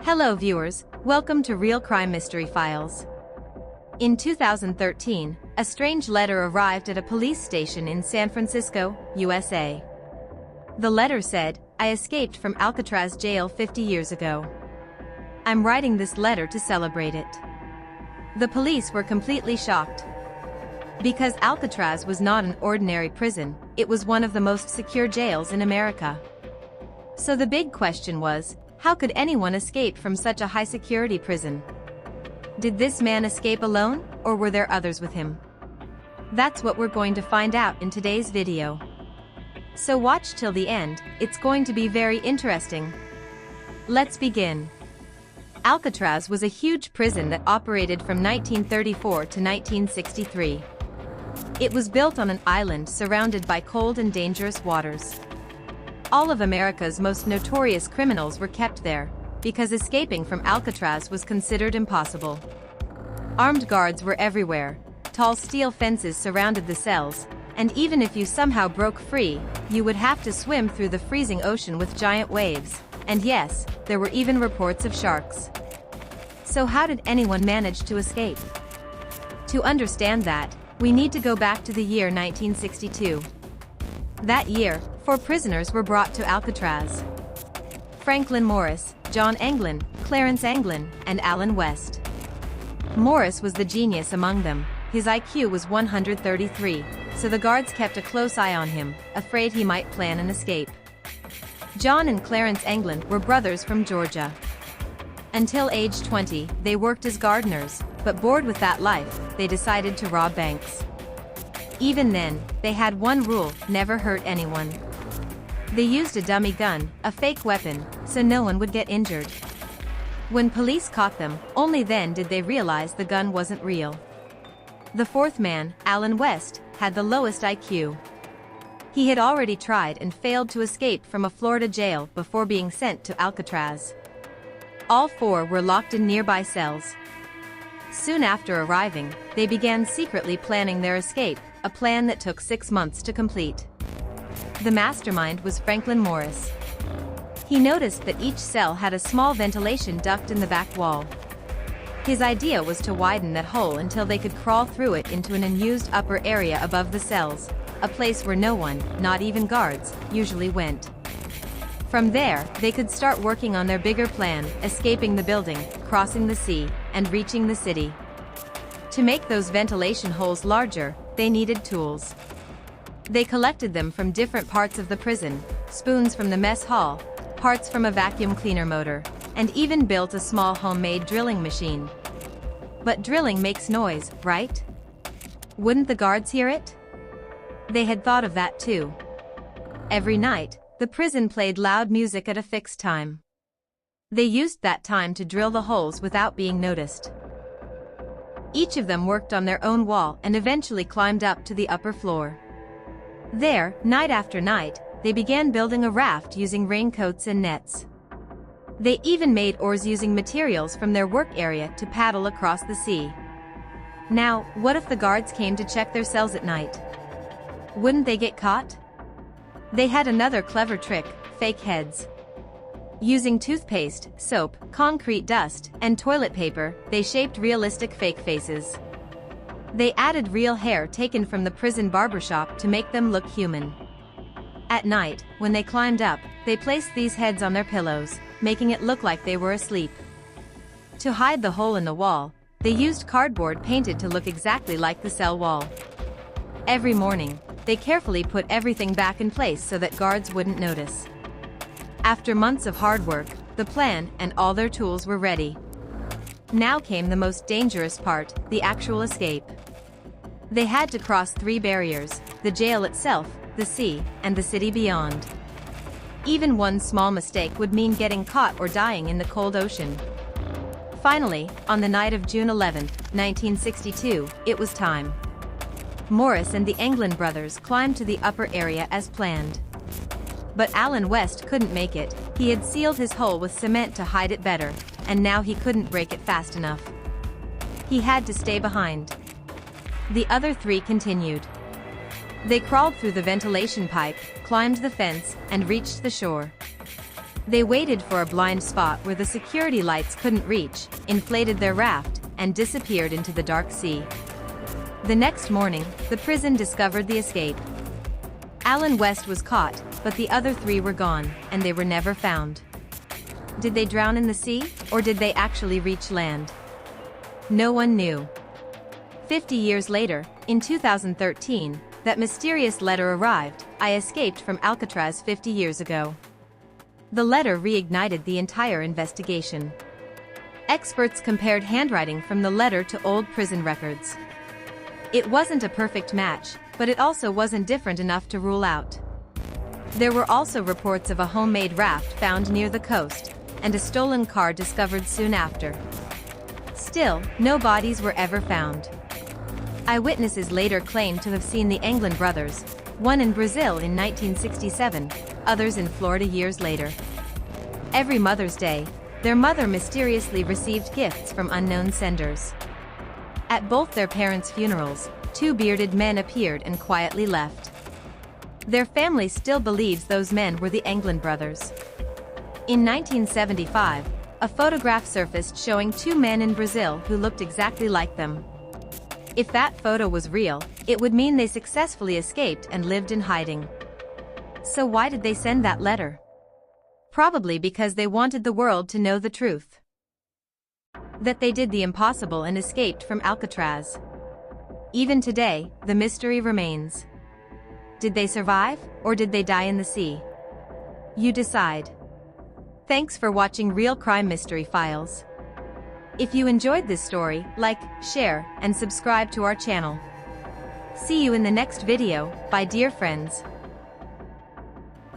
Hello viewers, welcome to Real Crime Mystery Files. In 2013, a strange letter arrived at a police station in San Francisco, USA. The letter said, "I escaped from Alcatraz jail 50 years ago. I'm writing this letter to celebrate it." The police were completely shocked. Because Alcatraz was not an ordinary prison, it was one of the most secure jails in America. So the big question was, how could anyone escape from such a high-security prison? Did this man escape alone, or were there others with him? That's what we're going to find out in today's video. So watch till the end, it's going to be very interesting. Let's begin. Alcatraz was a huge prison that operated from 1934 to 1963. It was built on an island surrounded by cold and dangerous waters. All of America's most notorious criminals were kept there, because escaping from Alcatraz was considered impossible. Armed guards were everywhere, tall steel fences surrounded the cells, and even if you somehow broke free, you would have to swim through the freezing ocean with giant waves, and yes, there were even reports of sharks. So how did anyone manage to escape? To understand that, we need to go back to the year 1962. That year, 4 prisoners were brought to Alcatraz. Franklin Morris, John Anglin, Clarence Anglin, and Alan West. Morris was the genius among them. His IQ was 133, so the guards kept a close eye on him, afraid he might plan an escape. John and Clarence Anglin were brothers from Georgia. Until age 20, they worked as gardeners, but bored with that life, they decided to rob banks. Even then, they had one rule: never hurt anyone. They used a dummy gun, a fake weapon, so no one would get injured. When police caught them, only then did they realize the gun wasn't real. The fourth man, Alan West, had the lowest IQ. He had already tried and failed to escape from a Florida jail before being sent to Alcatraz. All 4 were locked in nearby cells. Soon after arriving, they began secretly planning their escape, a plan that took 6 months to complete. The mastermind was Franklin Morris. He noticed that each cell had a small ventilation duct in the back wall. His idea was to widen that hole until they could crawl through it into an unused upper area above the cells, a place where no one, not even guards, usually went. From there, they could start working on their bigger plan, escaping the building, crossing the sea, and reaching the city. To make those ventilation holes larger, they needed tools. They collected them from different parts of the prison, spoons from the mess hall, parts from a vacuum cleaner motor, and even built a small homemade drilling machine. But drilling makes noise, right? Wouldn't the guards hear it? They had thought of that too. Every night, the prison played loud music at a fixed time. They used that time to drill the holes without being noticed. Each of them worked on their own wall and eventually climbed up to the upper floor. There, night after night, they began building a raft using raincoats and nets. They even made oars using materials from their work area to paddle across the sea. Now, what if the guards came to check their cells at night? Wouldn't they get caught? They had another clever trick: fake heads. Using toothpaste, soap, concrete dust, and toilet paper, they shaped realistic fake faces. They added real hair taken from the prison barbershop to make them look human. At night, when they climbed up, they placed these heads on their pillows, making it look like they were asleep. To hide the hole in the wall, they used cardboard painted to look exactly like the cell wall. Every morning, they carefully put everything back in place so that guards wouldn't notice. After months of hard work, the plan and all their tools were ready. Now came the most dangerous part: the actual escape. They had to cross 3 barriers: the jail itself, the sea, and the city beyond. Even one small mistake would mean getting caught or dying in the cold ocean. Finally, on the night of June 11, 1962, it was time. Morris and the Anglin brothers climbed to the upper area as planned. But Alan West couldn't make it. He had sealed his hole with cement to hide it better, and now he couldn't break it fast enough. He had to stay behind. The other 3 continued. They crawled through the ventilation pipe, climbed the fence, and reached the shore. They waited for a blind spot where the security lights couldn't reach, inflated their raft, and disappeared into the dark sea. The next morning, the prison discovered the escape. Alan West was caught, but the other three were gone, and they were never found. Did they drown in the sea, or did they actually reach land? No one knew. 50 years later, in 2013, that mysterious letter arrived. I escaped from Alcatraz 50 years ago. The letter reignited the entire investigation. Experts compared handwriting from the letter to old prison records. It wasn't a perfect match, but it also wasn't different enough to rule out. There were also reports of a homemade raft found near the coast, and a stolen car discovered soon after. Still, no bodies were ever found. Eyewitnesses later claimed to have seen the England brothers, one in Brazil in 1967, others in Florida years later. Every Mother's Day, their mother mysteriously received gifts from unknown senders. At both their parents' funerals, two bearded men appeared and quietly left. Their family still believes those men were the England brothers. In 1975, a photograph surfaced showing two men in Brazil who looked exactly like them. If that photo was real, it would mean they successfully escaped and lived in hiding. So why did they send that letter? Probably because they wanted the world to know the truth. That they did the impossible and escaped from Alcatraz. Even today, the mystery remains. Did they survive, or did they die in the sea? You decide. Thanks for watching Real Crime Mystery Files. If you enjoyed this story, like, share, and subscribe to our channel. See you in the next video. Bye dear friends.